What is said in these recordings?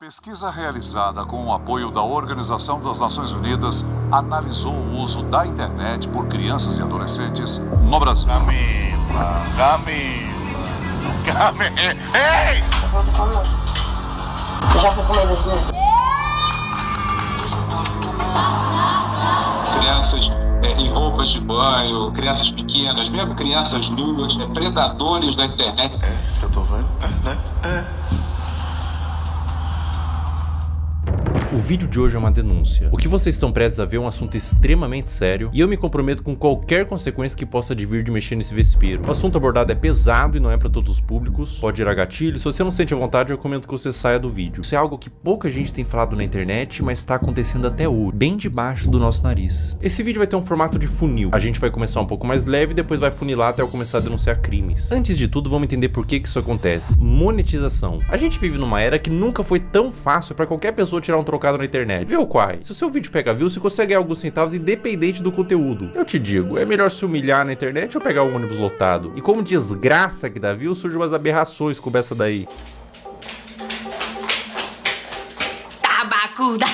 Pesquisa realizada com o apoio da Organização das Nações Unidas analisou o uso da internet por crianças e adolescentes no Brasil. Camila. Ei! Já foi com medo de mim? Crianças em roupas de banho, crianças pequenas, mesmo crianças nuas, predadores da internet. É isso que eu tô vendo, né? O vídeo de hoje é uma denúncia. O que vocês estão prestes a ver é um assunto extremamente sério e eu me comprometo com qualquer consequência que possa advir de mexer nesse vespeiro. O assunto abordado é pesado e não é para todos os públicos, pode gerar gatilho. Se você não sente a vontade, eu recomendo que você saia do vídeo. Isso é algo que pouca gente tem falado na internet, mas está acontecendo até hoje, bem debaixo do nosso nariz. Esse vídeo vai ter um formato de funil. A gente vai começar um pouco mais leve e depois vai funilar até eu começar a denunciar crimes. Antes de tudo, vamos entender por que isso acontece. Monetização. A gente vive numa era que nunca foi tão fácil para qualquer pessoa tirar um trocado na internet. Viu, Quai? Se o seu vídeo pega views, você consegue ganhar alguns centavos independente do conteúdo. Eu te digo, é melhor se humilhar na internet ou pegar um ônibus lotado? E como desgraça que dá views, surgem umas aberrações como essa daí.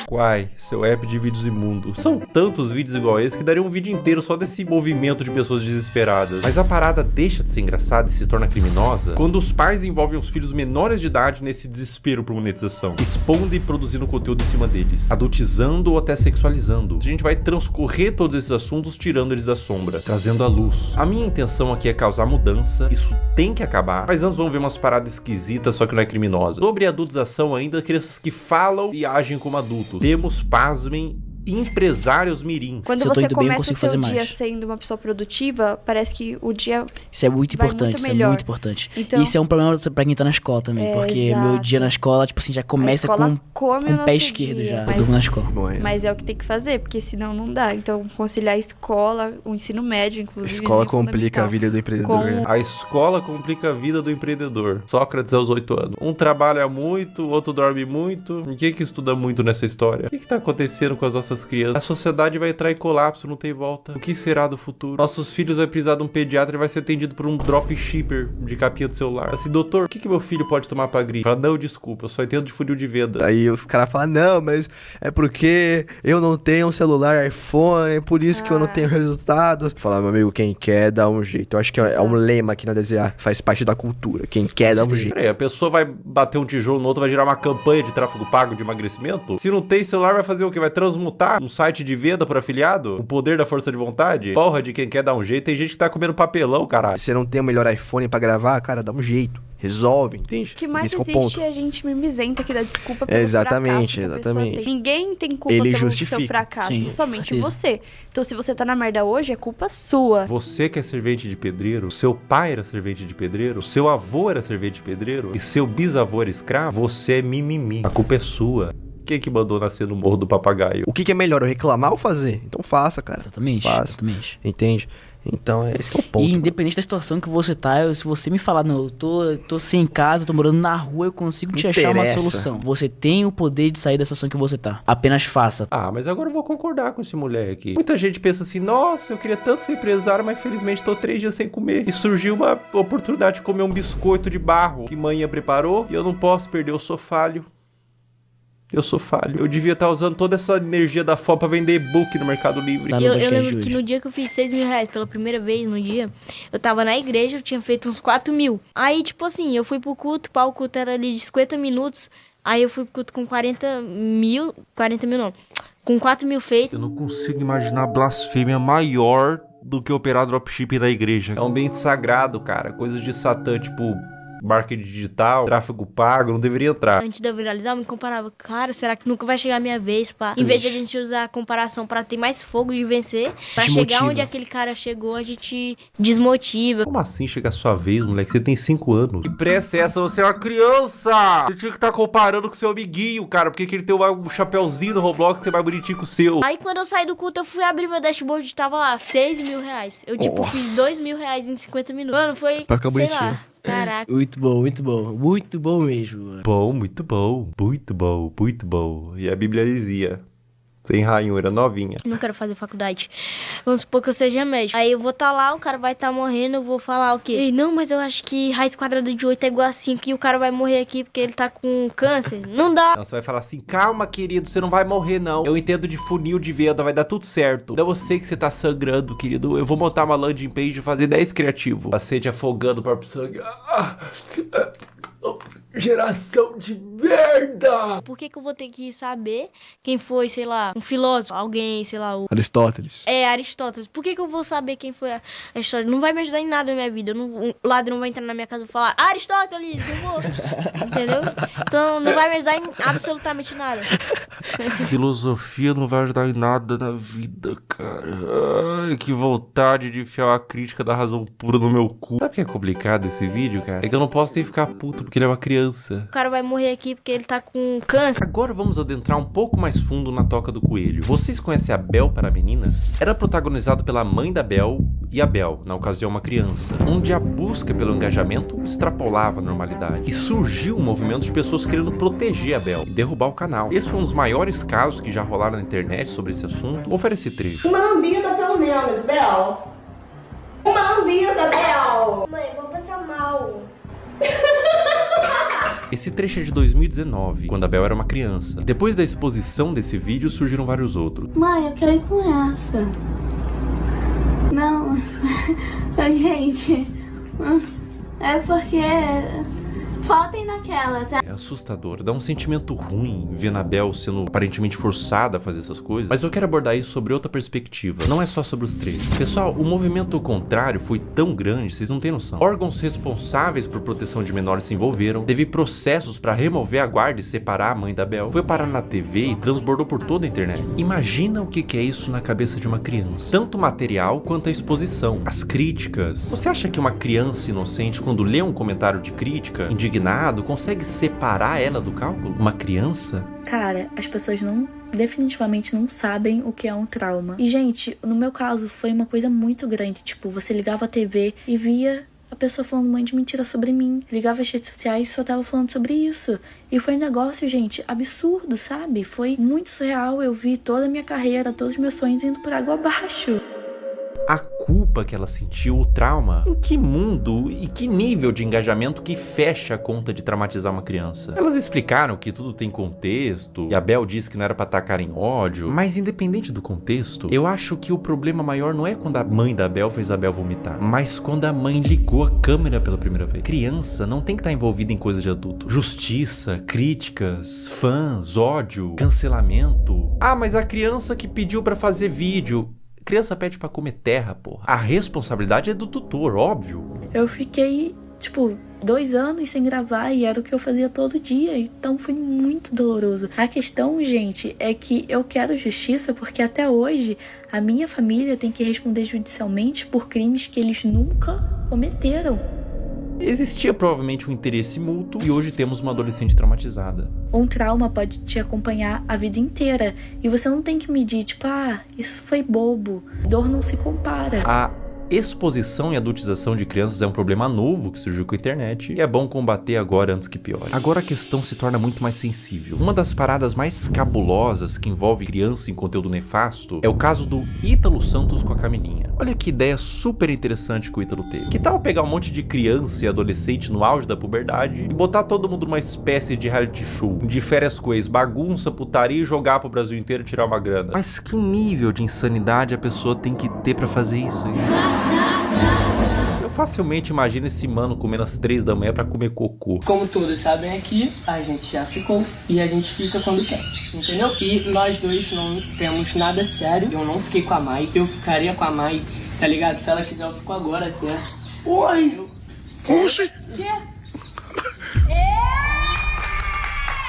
Quai, seu app de vídeos imundo. São tantos vídeos igual esse que daria um vídeo inteiro só desse movimento de pessoas desesperadas. Mas a parada deixa de ser engraçada e se torna criminosa quando os pais envolvem os filhos menores de idade nesse desespero por monetização, expondo e produzindo conteúdo em cima deles, adultizando ou até sexualizando. A gente vai transcorrer todos esses assuntos tirando eles da sombra, trazendo à luz. A minha intenção aqui é causar mudança, isso tem que acabar, mas antes vamos ver umas paradas esquisitas, só que não é criminosa. Sobre a adultização ainda, crianças que falam e agem como adultos. Temos, pasmem, empresários mirim. Quando você começa o seu dia sendo uma pessoa produtiva, parece que o dia isso é muito importante, isso é muito importante. Então, isso é um problema pra quem tá na escola também, porque exato. Meu dia na escola, tipo assim, já começa com o pé esquerdo dia, já. Eu durmo na escola. Mas é o que tem que fazer, porque senão não dá. Então, conciliar a escola, o ensino médio, inclusive. Escola complica a vida do empreendedor. A escola complica a vida do empreendedor. Sócrates aos 8 anos. Um trabalha muito, o outro dorme muito. Ninguém que estuda muito nessa história. O que tá acontecendo com as nossas crianças? A sociedade vai entrar em colapso, não tem volta. O que será do futuro? Nossos filhos vão precisar de um pediatra e vai ser atendido por um dropshipper de capinha do celular. Assim, doutor, o que meu filho pode tomar pra gripe? Fala, não, desculpa, eu só entendo de funil de venda. Aí os caras falam, não, mas é porque eu não tenho um celular iPhone, é por isso que eu não tenho resultados. Fala, meu amigo, quem quer dá um jeito. Eu acho que é um lema aqui na DZA, faz parte da cultura. Quem quer dá um jeito. Peraí, a pessoa vai bater um tijolo no outro, vai gerar uma campanha de tráfego pago de emagrecimento? Se não tem celular, vai fazer o quê? Vai transmutar um site de venda por afiliado? O poder da força de vontade? Porra, de quem quer dar um jeito. Tem gente que tá comendo papelão, caralho. Se você não tem o melhor iPhone pra gravar, cara, dá um jeito. Resolve, entende? O que mais existe é a gente mimizenta que dá desculpa pelo exatamente, fracasso exatamente. Tem. Ninguém tem culpa pelo seu fracasso, sim, somente você. Então se você tá na merda hoje, é culpa sua. Você que é servente de pedreiro, seu pai era servente de pedreiro, seu avô era servente de pedreiro e seu bisavô era escravo, você é mimimi. A culpa é sua. Quem que mandou nascer no Morro do Papagaio? O que é melhor, eu reclamar ou fazer? Então faça, cara. Exatamente, faça. Exatamente. Entende? Então, esse que é o ponto. E independente da situação que você tá, se você me falar, não, eu tô sem casa, tô morando na rua, eu consigo te achar uma solução. Você tem o poder de sair da situação que você tá. Apenas faça. Ah, mas agora eu vou concordar com esse moleque. Muita gente pensa assim, nossa, eu queria tanto ser empresário, mas infelizmente tô 3 dias sem comer. E surgiu uma oportunidade de comer um biscoito de barro que manhã preparou e eu não posso perder, eu sou falho. Eu sou falho. Eu devia estar usando toda essa energia da fome pra vender e-book no Mercado Livre. Eu lembro que no dia que eu fiz 6 mil reais pela primeira vez no dia, eu tava na igreja, eu tinha feito uns 4 mil. Aí, tipo assim, eu fui pro culto, o culto era ali de 50 minutos. Aí eu fui pro culto com 40 mil não, com 4 mil feitos. Eu não consigo imaginar blasfêmia maior do que operar dropshipping na igreja. É um ambiente sagrado, cara. Coisas de Satã, tipo marketing digital, tráfego pago, não deveria entrar. Antes de eu viralizar, eu me comparava, cara, será que nunca vai chegar a minha vez, pá? Em vez de a gente usar a comparação pra ter mais fogo de vencer, pra chegar onde aquele cara chegou, a gente desmotiva. Como assim chegar a sua vez, moleque? Você tem 5 anos. Que pressa é essa? Você é uma criança! Você tinha que estar comparando com seu amiguinho, cara, porque ele tem um chapéuzinho no Roblox que é mais bonitinho que o seu. Aí quando eu saí do culto, eu fui abrir meu dashboard e tava lá, 6 mil reais. Eu, tipo, fiz 2 mil reais em 50 minutos. Mano, foi, sei lá. Caraca. Muito bom, muito bom. Muito bom mesmo, mano. Bom, muito bom. Muito bom, muito bom. E a Bíblia dizia, Sem ranhura, novinha. Não quero fazer faculdade. Vamos supor que eu seja médico. Aí eu vou estar lá, o cara vai estar morrendo, eu vou falar o quê? Ei, não, mas eu acho que raiz quadrada de 8 é igual a 5 e o cara vai morrer aqui porque ele tá com câncer. Não dá. Não, você vai falar assim, calma, querido, você não vai morrer, não. Eu entendo de funil de venda, vai dar tudo certo. Eu sei que você tá sangrando, querido. Eu vou montar uma landing page e fazer 10 criativo. Paciente afogando o próprio sangue. Geração de merda! Por que eu vou ter que saber quem foi, sei lá, um filósofo, alguém, sei lá, o... Aristóteles. É, Aristóteles. Por que eu vou saber quem foi Aristóteles? Não vai me ajudar em nada na minha vida. O ladrão vai entrar na minha casa e falar, Aristóteles, não vou. Entendeu? Então não vai me ajudar em absolutamente nada. Filosofia não vai ajudar em nada na vida, cara. Ai, que vontade de enfiar uma crítica da razão pura no meu cu. Sabe o que é complicado esse vídeo, cara? É que eu não posso nem ficar puto porque ele é uma criança. O cara vai morrer aqui porque ele tá com câncer. Agora vamos adentrar um pouco mais fundo na Toca do Coelho. Vocês conhecem a Bel para Meninas? Era protagonizado pela mãe da Bel e a Bel, na ocasião uma criança, onde a busca pelo engajamento extrapolava a normalidade. E surgiu um movimento de pessoas querendo proteger a Bel e derrubar o canal. Esse foi um dos maiores casos que já rolaram na internet sobre esse assunto. Vou oferecer trecho. Uma lambida pelo menos, Bel. Uma lambida, Bel. Mãe, vou passar mal. Esse trecho é de 2019, quando a Bel era uma criança. Depois da exposição desse vídeo, surgiram vários outros. Mãe, eu quero ir com essa. Não, gente, é porque faltem naquela, tá? É assustador, dá um sentimento ruim ver a Bel sendo aparentemente forçada a fazer essas coisas. Mas eu quero abordar isso sobre outra perspectiva, não é só sobre os trechos. Pessoal, o movimento contrário foi tão grande, vocês não têm noção. Órgãos responsáveis por proteção de menores se envolveram, teve processos para remover a guarda e separar a mãe da Bel, foi parar na TV e transbordou por toda a internet. Imagina o que é isso na cabeça de uma criança. Tanto o material quanto a exposição, as críticas. Você acha que uma criança inocente, quando lê um comentário de crítica, indignado, consegue separar ela do cálculo? Uma criança? Cara, as pessoas definitivamente não sabem o que é um trauma. E, gente, no meu caso, foi uma coisa muito grande. Tipo, você ligava a TV e via a pessoa falando um monte de mentira sobre mim. Ligava as redes sociais e só tava falando sobre isso. E foi um negócio, gente, absurdo, sabe? Foi muito surreal. Eu vi toda a minha carreira, todos os meus sonhos indo por água abaixo. A culpa que ela sentiu, o trauma, em que mundo e que nível de engajamento que fecha a conta de traumatizar uma criança? Elas explicaram que tudo tem contexto, e a Bel disse que não era pra atacar em ódio, mas independente do contexto, eu acho que o problema maior não é quando a mãe da Bel fez a Bel vomitar, mas quando a mãe ligou a câmera pela primeira vez. Criança não tem que estar envolvida em coisa de adulto. Justiça, críticas, fãs, ódio, cancelamento. Ah, mas a criança que pediu pra fazer vídeo... Criança pede pra comer terra, porra. A responsabilidade é do tutor, óbvio. Eu fiquei, 2 anos sem gravar e era o que eu fazia todo dia. Então foi muito doloroso. A questão, gente, é que eu quero justiça porque até hoje a minha família tem que responder judicialmente por crimes que eles nunca cometeram. Existia provavelmente um interesse mútuo e hoje temos uma adolescente traumatizada. Um trauma pode te acompanhar a vida inteira e você não tem que medir, isso foi bobo. Dor não se compara. A exposição e adultização de crianças é um problema novo que surgiu com a internet e é bom combater agora antes que piore. Agora a questão se torna muito mais sensível. Uma das paradas mais cabulosas que envolve criança em conteúdo nefasto é o caso do Ítalo Santos com a Camilinha. Olha que ideia super interessante que o Ítalo teve. Que tal pegar um monte de criança e adolescente no auge da puberdade e botar todo mundo numa espécie de reality show, de férias com ex, bagunça, putaria e jogar pro Brasil inteiro e tirar uma grana? Mas que nível de insanidade a pessoa tem que ter pra fazer isso? Eu facilmente imagino esse mano comendo às 3 da manhã pra comer cocô. Como todos sabem aqui, a gente já ficou e a gente fica quando quer, entendeu? E nós dois não temos nada sério. Eu não fiquei com a Mai, eu ficaria com a Mai, tá ligado? Se ela quiser, eu fico agora até. Oi! Oxi!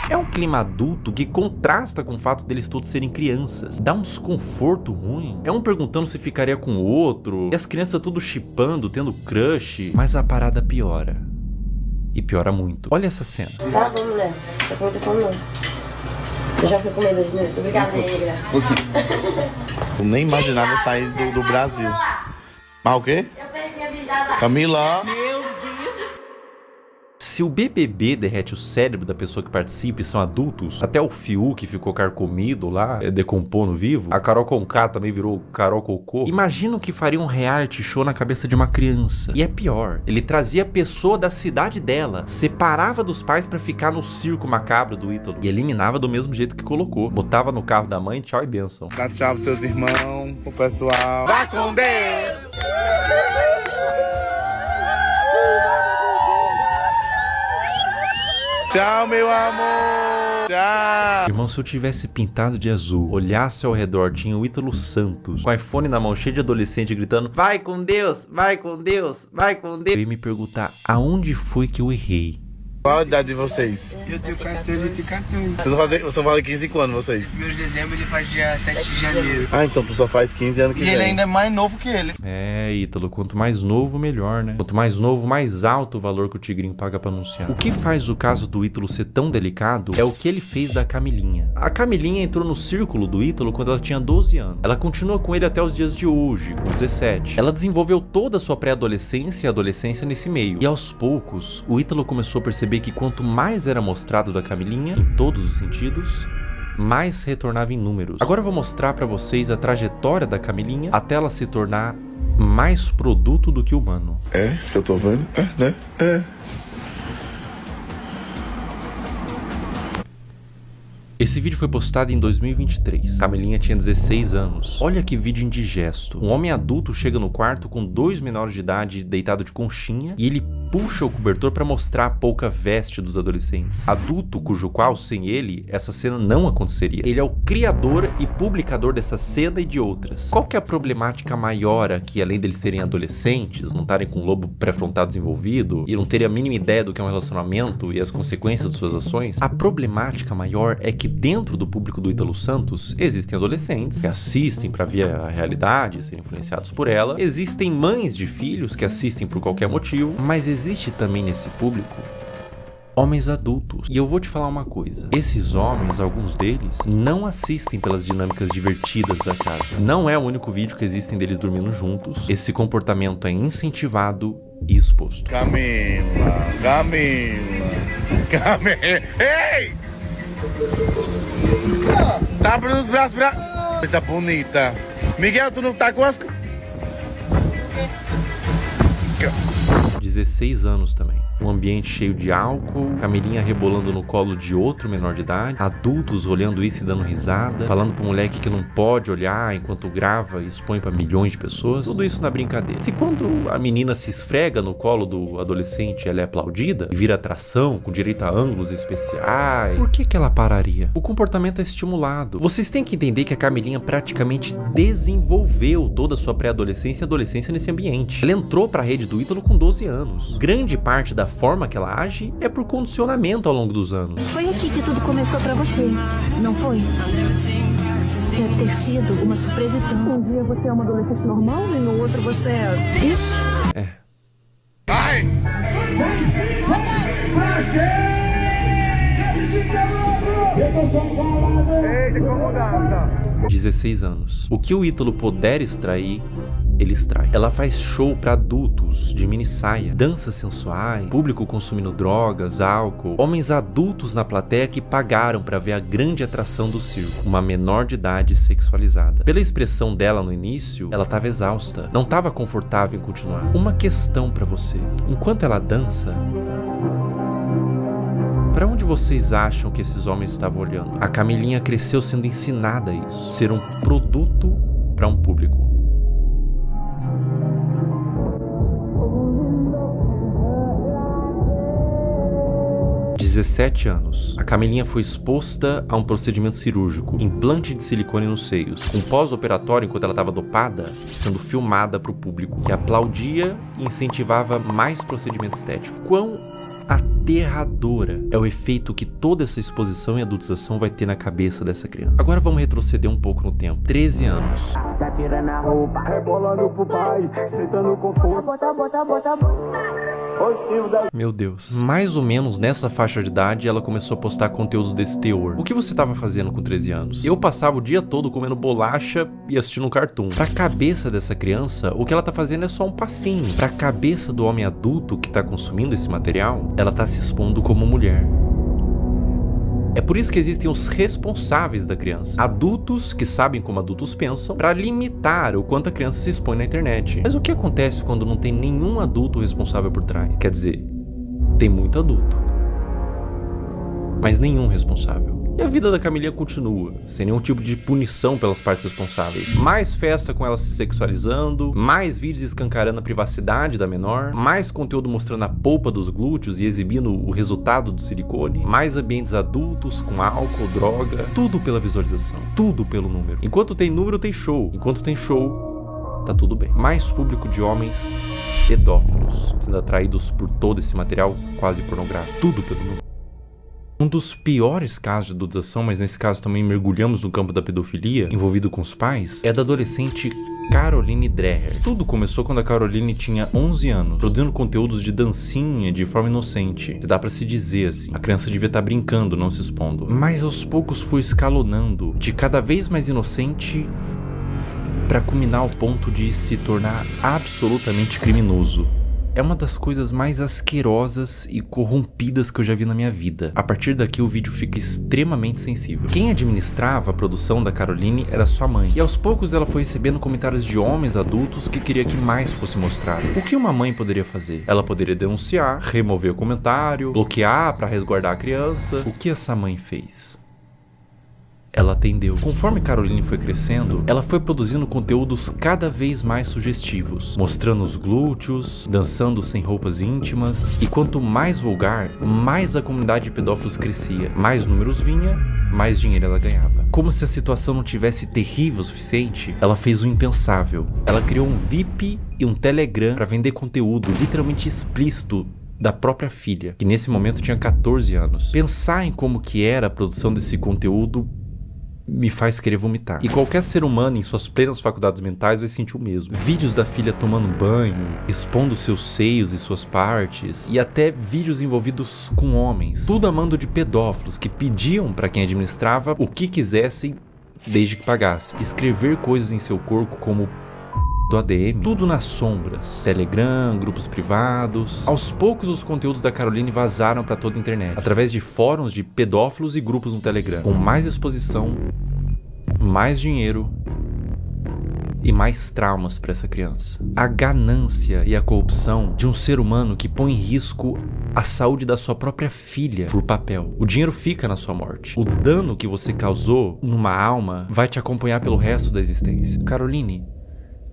É um clima adulto que contrasta com o fato deles todos serem crianças. Dá um desconforto ruim. É um perguntando se ficaria com o outro. E as crianças tudo chipando, tendo crush. Mas a parada piora. E piora muito. Olha essa cena. Tá bom, mulher. Tá com muita fome, não. Eu já fui comendo hoje, né? Obrigada, negra. Eu nem imaginava sair do Brasil. Mas o quê? Eu perdi a visada. Camila. Meu Deus. Se o BBB derrete o cérebro da pessoa que participa e são adultos, até o Fiuk que ficou carcomido lá, decompondo vivo, a Carol Conká também virou Carol Cocô, imagina o que faria um reality show na cabeça de uma criança. E é pior, ele trazia a pessoa da cidade dela, separava dos pais pra ficar no circo macabro do Ítalo e eliminava do mesmo jeito que colocou. Botava no carro da mãe, tchau e bênção. Dá tchau pros seus irmãos, pro pessoal. Vai com Deus! Tchau, meu amor! Tchau! Irmão, se eu tivesse pintado de azul, olhasse ao redor, tinha o Ítalo Santos, com o iPhone na mão, cheio de adolescente, gritando: vai com Deus, vai com Deus, vai com Deus. Eu ia me perguntar, aonde foi que eu errei? Qual a idade de vocês? Eu tenho 14 e tenho 14. Vocês vão fazer 15 quando, vocês? Primeiro de dezembro, ele faz dia 7 de janeiro. Ah, então tu só faz 15 anos que vem. E ele ainda é mais novo que ele. É, Ítalo, quanto mais novo, melhor, né? Quanto mais novo, mais alto o valor que o Tigrinho paga pra anunciar. O que faz o caso do Ítalo ser tão delicado é o que ele fez da Camilinha. A Camilinha entrou no círculo do Ítalo quando ela tinha 12 anos. Ela continua com ele até os dias de hoje, com 17. Ela desenvolveu toda a sua pré-adolescência e adolescência nesse meio. E aos poucos, o Ítalo começou a perceber que quanto mais era mostrado da Camilinha, em todos os sentidos, mais retornava em números. Agora eu vou mostrar pra vocês a trajetória da Camilinha até ela se tornar mais produto do que humano. É, isso que eu tô vendo? É, né? É. Esse vídeo foi postado em 2023. Camilinha tinha 16 anos. Olha que vídeo indigesto. Um homem adulto chega no quarto com 2 menores de idade deitado de conchinha e ele puxa o cobertor para mostrar a pouca veste dos adolescentes. Adulto cujo qual, sem ele, essa cena não aconteceria. Ele é o criador e publicador dessa cena e de outras. Qual que é a problemática maior aqui, além deles serem adolescentes, não estarem com o lobo pré-frontal desenvolvido e não terem a mínima ideia do que é um relacionamento e as consequências de suas ações? A problemática maior é que dentro do público do Ítalo Santos existem adolescentes que assistem para ver a realidade, serem influenciados por ela. Existem mães de filhos que assistem por qualquer motivo, mas existe também nesse público homens adultos. E eu vou te falar uma coisa. Esses homens, alguns deles, não assistem pelas dinâmicas divertidas da casa. Não é o único vídeo que existem deles dormindo juntos. Esse comportamento é incentivado e exposto. Camila, ei! Tá abrindo os braços pra... Coisa bonita. Miguel, tu não tá com as... 16 anos também. Um ambiente cheio de álcool, Camilinha rebolando no colo de outro menor de idade, adultos olhando isso e dando risada, falando pro moleque que não pode olhar enquanto grava e expõe pra milhões de pessoas. Tudo isso na brincadeira. Se quando a menina se esfrega no colo do adolescente, ela é aplaudida e vira atração, com direito a ângulos especiais, por que ela pararia? O comportamento é estimulado. Vocês têm que entender que a Camilinha praticamente desenvolveu toda a sua pré-adolescência e adolescência nesse ambiente. Ela entrou pra rede do Ítalo com 12 anos. Grande parte da forma que ela age é por condicionamento ao longo dos anos. Foi aqui que tudo começou pra você, não foi? Deve ter sido uma surpresa tão... Um dia você é uma adolescente normal e no outro você é... Isso? É. Vai! 16 anos. O que o Ítalo puder extrair, ele extrai. Ela faz show pra adultos, de mini saia, danças sensuais, público consumindo drogas, álcool, homens adultos na plateia que pagaram pra ver a grande atração do circo, uma menor de idade sexualizada. Pela expressão dela no início, ela tava exausta, não tava confortável em continuar. Uma questão pra você: enquanto ela dança, para onde vocês acham que esses homens estavam olhando? A Camilinha cresceu sendo ensinada a isso, ser um produto para um público. Aos 17 anos, a Camilinha foi exposta a um procedimento cirúrgico, implante de silicone nos seios, com pós-operatório enquanto ela estava dopada, sendo filmada para o público, que aplaudia e incentivava mais procedimento estético. Quão aterradora é o efeito que toda essa exposição e adultização vai ter na cabeça dessa criança. Agora vamos retroceder um pouco no tempo. 13 anos. Tá tirando a roupa, rebolando pro pai, sentando com força. Bota. Meu Deus. Mais ou menos nessa faixa de idade, ela começou a postar conteúdos desse teor. O que você tava fazendo com 13 anos? Eu passava o dia todo comendo bolacha e assistindo um cartoon. Pra cabeça dessa criança, o que ela tá fazendo é só um passinho. Pra cabeça do homem adulto que tá consumindo esse material, ela tá se expondo como mulher. É por isso que existem os responsáveis da criança. Adultos que sabem como adultos pensam para limitar o quanto a criança se expõe na internet. Mas o que acontece quando não tem nenhum adulto responsável por trás? Quer dizer, tem muito adulto, mas nenhum responsável. E a vida da Camilinha continua, sem nenhum tipo de punição pelas partes responsáveis. Mais festa com ela se sexualizando, mais vídeos escancarando a privacidade da menor, mais conteúdo mostrando a polpa dos glúteos e exibindo o resultado do silicone, mais ambientes adultos com álcool, droga, tudo pela visualização, tudo pelo número. Enquanto tem número, tem show. Enquanto tem show, tá tudo bem. Mais público de homens pedófilos, sendo atraídos por todo esse material quase pornográfico, tudo pelo número. Um dos piores casos de adulteração, mas nesse caso também mergulhamos no campo da pedofilia, envolvido com os pais, é da adolescente Caroline Dreher. Tudo começou quando a Caroline tinha 11 anos, produzindo conteúdos de dancinha de forma inocente. Dá pra se dizer assim, a criança devia estar brincando, não se expondo. Mas aos poucos foi escalonando, de cada vez mais inocente, pra culminar ao ponto de se tornar absolutamente criminoso. É uma das coisas mais asquerosas e corrompidas que eu já vi na minha vida. A partir daqui o vídeo fica extremamente sensível. Quem administrava a produção da Caroline era sua mãe. E aos poucos ela foi recebendo comentários de homens adultos que queria que mais fosse mostrado. O que uma mãe poderia fazer? Ela poderia denunciar, remover o comentário, bloquear para resguardar a criança. O que essa mãe fez? Ela atendeu. Conforme Caroline foi crescendo, ela foi produzindo conteúdos cada vez mais sugestivos, mostrando os glúteos, dançando sem roupas íntimas, e quanto mais vulgar, mais a comunidade de pedófilos crescia. Mais números vinha, mais dinheiro ela ganhava. Como se a situação não tivesse terrível o suficiente, ela fez o impensável. Ela criou um VIP e um Telegram para vender conteúdo literalmente explícito da própria filha, que nesse momento tinha 14 anos. Pensar em como que era a produção desse conteúdo me faz querer vomitar. E qualquer ser humano em suas plenas faculdades mentais vai sentir o mesmo. Vídeos da filha tomando banho, expondo seus seios e suas partes, e até vídeos envolvidos com homens. Tudo a mando de pedófilos que pediam para quem administrava o que quisessem desde que pagasse. Escrever coisas em seu corpo como do ADM, tudo nas sombras. Telegram, grupos privados. Aos poucos os conteúdos da Caroline vazaram para toda a internet, através de fóruns de pedófilos e grupos no Telegram, com mais exposição, mais dinheiro e mais traumas para essa criança. A ganância e a corrupção de um ser humano que põe em risco a saúde da sua própria filha por papel. O dinheiro fica na sua morte. O dano que você causou numa alma vai te acompanhar pelo resto da existência. Caroline,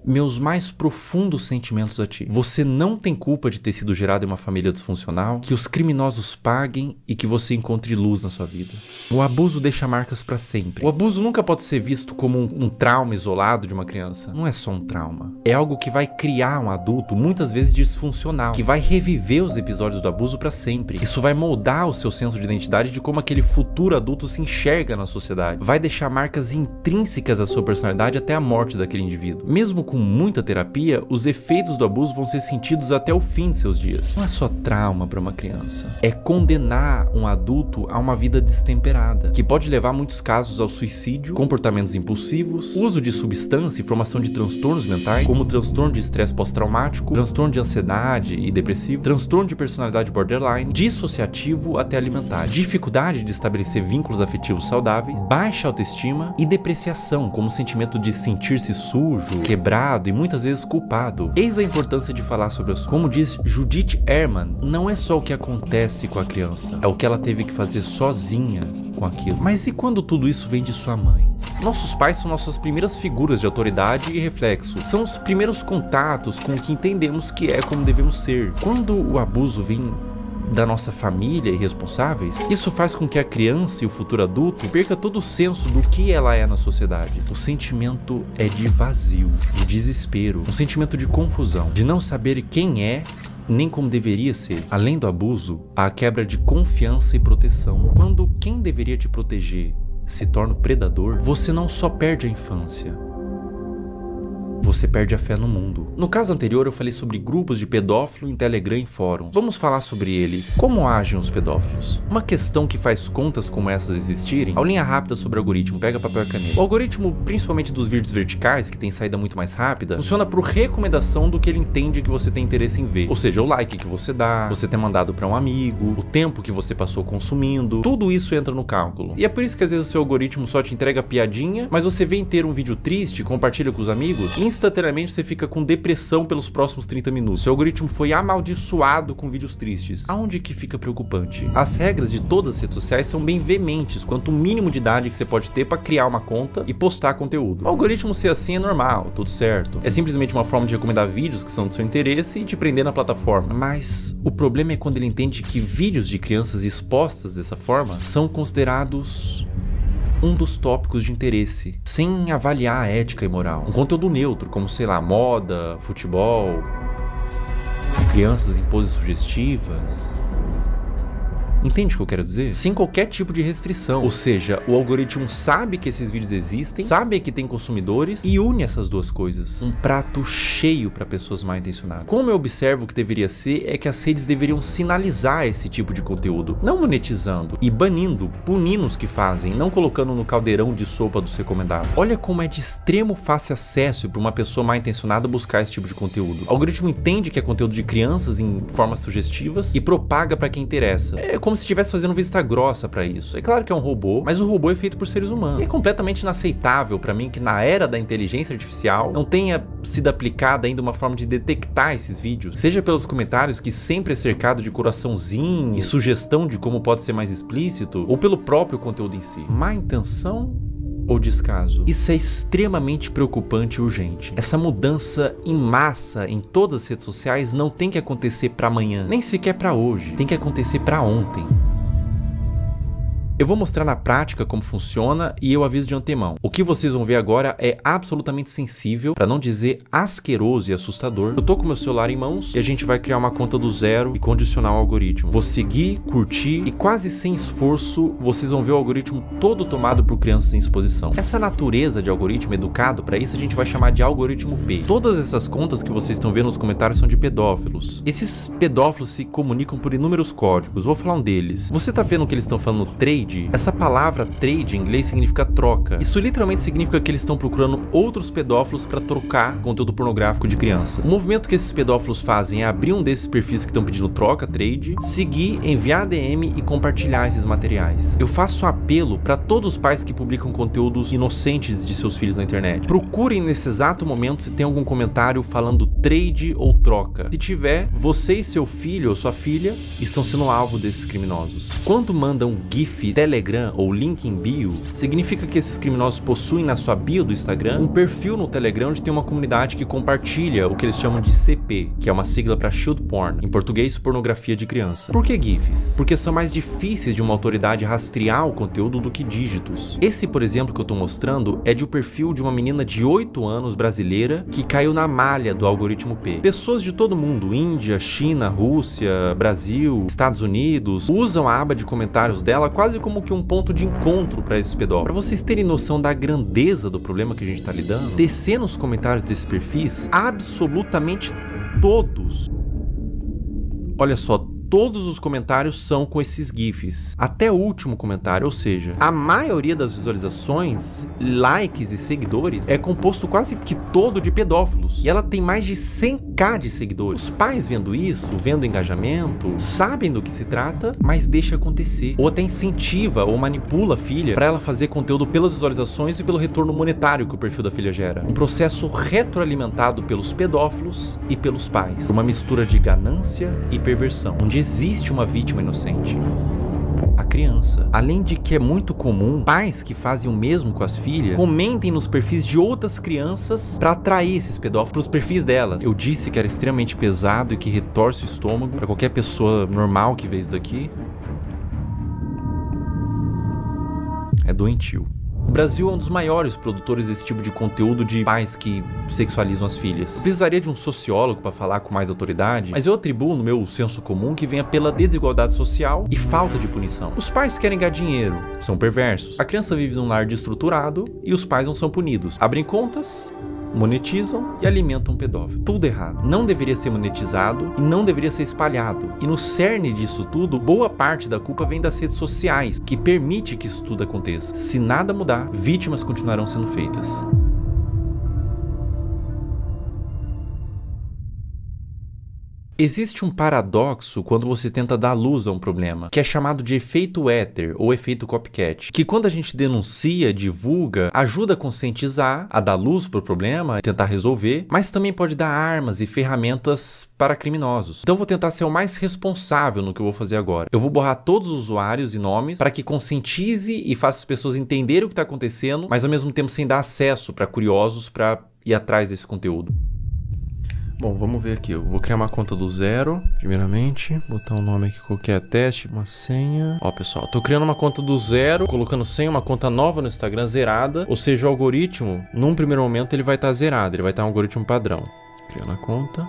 meus mais profundos sentimentos a ti. Você não tem culpa de ter sido gerado em uma família disfuncional, que os criminosos paguem e que você encontre luz na sua vida. O abuso deixa marcas pra sempre. O abuso nunca pode ser visto como um trauma isolado de uma criança. Não é só um trauma. É algo que vai criar um adulto, muitas vezes disfuncional, que vai reviver os episódios do abuso pra sempre. Isso vai moldar o seu senso de identidade de como aquele futuro adulto se enxerga na sociedade. Vai deixar marcas intrínsecas à sua personalidade até a morte daquele indivíduo. Mesmo com muita terapia, os efeitos do abuso vão ser sentidos até o fim de seus dias. Não é só trauma para uma criança. É condenar um adulto a uma vida destemperada, que pode levar, em muitos casos, ao suicídio, comportamentos impulsivos, uso de substância e formação de transtornos mentais, como transtorno de estresse pós-traumático, transtorno de ansiedade e depressivo, transtorno de personalidade borderline, dissociativo até alimentar, dificuldade de estabelecer vínculos afetivos saudáveis, baixa autoestima e depreciação, como o sentimento de sentir-se sujo, quebrado e muitas vezes culpado. Eis a importância de falar sobre isso. Como diz Judith Herman, não é só o que acontece com a criança, é o que ela teve que fazer sozinha com aquilo. Mas e quando tudo isso vem de sua mãe? Nossos pais são nossas primeiras figuras de autoridade e reflexo. São os primeiros contatos com o que entendemos que é como devemos ser. Quando o abuso vem da nossa família e responsáveis, isso faz com que a criança e o futuro adulto perca todo o senso do que ela é na sociedade. O sentimento é de vazio, de desespero, um sentimento de confusão, de não saber quem é nem como deveria ser. Além do abuso, há a quebra de confiança e proteção. Quando quem deveria te proteger se torna o predador, você não só perde a infância, você perde a fé no mundo. No caso anterior eu falei sobre grupos de pedófilo em Telegram e fóruns. Vamos falar sobre eles. Como agem os pedófilos? Uma questão que faz contas como essas existirem, aulinha rápida sobre o algoritmo, pega papel e caneta. O algoritmo, principalmente dos vídeos verticais, que tem saída muito mais rápida, funciona por recomendação do que ele entende que você tem interesse em ver. Ou seja, o like que você dá, você ter mandado para um amigo, o tempo que você passou consumindo, tudo isso entra no cálculo. E é por isso que às vezes o seu algoritmo só te entrega piadinha, mas você vê inteiro um vídeo triste, compartilha com os amigos, instantaneamente você fica com depressão pelos próximos 30 minutos. Seu algoritmo foi amaldiçoado com vídeos tristes. Aonde que fica preocupante? As regras de todas as redes sociais são bem veementes quanto o mínimo de idade que você pode ter para criar uma conta e postar conteúdo. O algoritmo ser assim é normal, tudo certo. É simplesmente uma forma de recomendar vídeos que são do seu interesse e te prender na plataforma. Mas o problema é quando ele entende que vídeos de crianças expostas dessa forma são considerados um dos tópicos de interesse, sem avaliar a ética e moral. Um conteúdo neutro, como, sei lá, moda, futebol, crianças em poses sugestivas. Entende o que eu quero dizer? Sem qualquer tipo de restrição. Ou seja, o algoritmo sabe que esses vídeos existem, sabe que tem consumidores e une essas duas coisas. Um prato cheio para pessoas mal intencionadas. Como eu observo que deveria ser, é que as redes deveriam sinalizar esse tipo de conteúdo, não monetizando e banindo, punindo os que fazem, não colocando no caldeirão de sopa dos recomendados. Olha como é de extremo fácil acesso para uma pessoa mal intencionada buscar esse tipo de conteúdo. O algoritmo entende que é conteúdo de crianças em formas sugestivas e propaga para quem interessa. É como se estivesse fazendo vista grossa pra isso. É claro que é um robô, mas o robô é feito por seres humanos. E é completamente inaceitável pra mim que na era da inteligência artificial não tenha sido aplicada ainda uma forma de detectar esses vídeos, seja pelos comentários que sempre é cercado de coraçãozinho e sugestão de como pode ser mais explícito, ou pelo próprio conteúdo em si. Má intenção ou descaso? Isso é extremamente preocupante e urgente. Essa mudança em massa em todas as redes sociais não tem que acontecer para amanhã, nem sequer para hoje. Tem que acontecer para ontem. Eu vou mostrar na prática como funciona e eu aviso de antemão. O que vocês vão ver agora é absolutamente sensível, para não dizer asqueroso e assustador. Eu tô com meu celular em mãos e a gente vai criar uma conta do zero e condicionar o algoritmo. Vou seguir, curtir e quase sem esforço vocês vão ver o algoritmo todo tomado por crianças em exposição. Essa natureza de algoritmo educado, para isso a gente vai chamar de algoritmo P. Todas essas contas que vocês estão vendo nos comentários são de pedófilos. Esses pedófilos se comunicam por inúmeros códigos. Vou falar um deles. Você tá vendo que eles estão falando trade? Essa palavra trade em inglês significa troca. Isso literalmente significa que eles estão procurando outros pedófilos para trocar conteúdo pornográfico de criança. O movimento que esses pedófilos fazem é abrir um desses perfis que estão pedindo troca, trade, seguir, enviar DM e compartilhar esses materiais. Eu faço um apelo para todos os pais que publicam conteúdos inocentes de seus filhos na internet. Procurem nesse exato momento se tem algum comentário falando trade ou troca. Se tiver, você e seu filho ou sua filha estão sendo alvo desses criminosos. Quando mandam GIF, Telegram ou link em bio, significa que esses criminosos possuem na sua bio do Instagram um perfil no Telegram onde tem uma comunidade que compartilha o que eles chamam de CP, que é uma sigla para Child Porn, em português pornografia de criança. Por que GIFs? Porque são mais difíceis de uma autoridade rastrear o conteúdo do que dígitos. Esse, por exemplo, que eu tô mostrando é de um perfil de uma menina de 8 anos brasileira que caiu na malha do algoritmo P. Pessoas de todo mundo, Índia, China, Rússia, Brasil, Estados Unidos, usam a aba de comentários dela quase como que um ponto de encontro para esses pedófilos. Para vocês terem noção da grandeza do problema que a gente tá lidando, descer nos comentários desses perfis, absolutamente todos, olha só, todos os comentários são com esses GIFs. Até o último comentário, ou seja, a maioria das visualizações, likes e seguidores é composto quase que todo de pedófilos. E ela tem mais de 100k de seguidores. Os pais vendo isso, vendo engajamento, sabem do que se trata, mas deixa acontecer. Ou até incentiva ou manipula a filha para ela fazer conteúdo pelas visualizações e pelo retorno monetário que o perfil da filha gera. Um processo retroalimentado pelos pedófilos e pelos pais. Uma mistura de ganância e perversão, onde existe uma vítima inocente, a criança. Além de que é muito comum pais que fazem o mesmo com as filhas comentem nos perfis de outras crianças para atrair esses pedófilos para os perfis delas. Eu disse que era extremamente pesado e que retorce o estômago para qualquer pessoa normal que vê isso daqui. É doentio. O Brasil é um dos maiores produtores desse tipo de conteúdo de pais que sexualizam as filhas. Eu precisaria de um sociólogo para falar com mais autoridade, mas eu atribuo no meu senso comum que venha pela desigualdade social e falta de punição. Os pais querem ganhar dinheiro, são perversos. A criança vive num lar desestruturado e os pais não são punidos. Abrem contas monetizam e alimentam um pedófilo. Tudo errado. Não deveria ser monetizado e não deveria ser espalhado. E no cerne disso tudo, boa parte da culpa vem das redes sociais, que permite que isso tudo aconteça. Se nada mudar, vítimas continuarão sendo feitas. Existe um paradoxo quando você tenta dar luz a um problema, que é chamado de efeito éter ou efeito copycat, que quando a gente denuncia, divulga, ajuda a conscientizar, a dar luz para o problema, tentar resolver, mas também pode dar armas e ferramentas para criminosos. Então eu vou tentar ser o mais responsável no que eu vou fazer agora. Eu vou borrar todos os usuários e nomes para que conscientize e faça as pessoas entenderem o que está acontecendo, mas ao mesmo tempo sem dar acesso para curiosos para ir atrás desse conteúdo. Bom, vamos ver aqui. Eu vou criar uma conta do zero, primeiramente. Botar um nome aqui qualquer, teste, uma senha. Ó, pessoal, tô criando uma conta do zero, colocando senha, uma conta nova no Instagram, zerada. Ou seja, o algoritmo, num primeiro momento, ele vai estar zerado. Ele vai estar um algoritmo padrão. Criando a conta.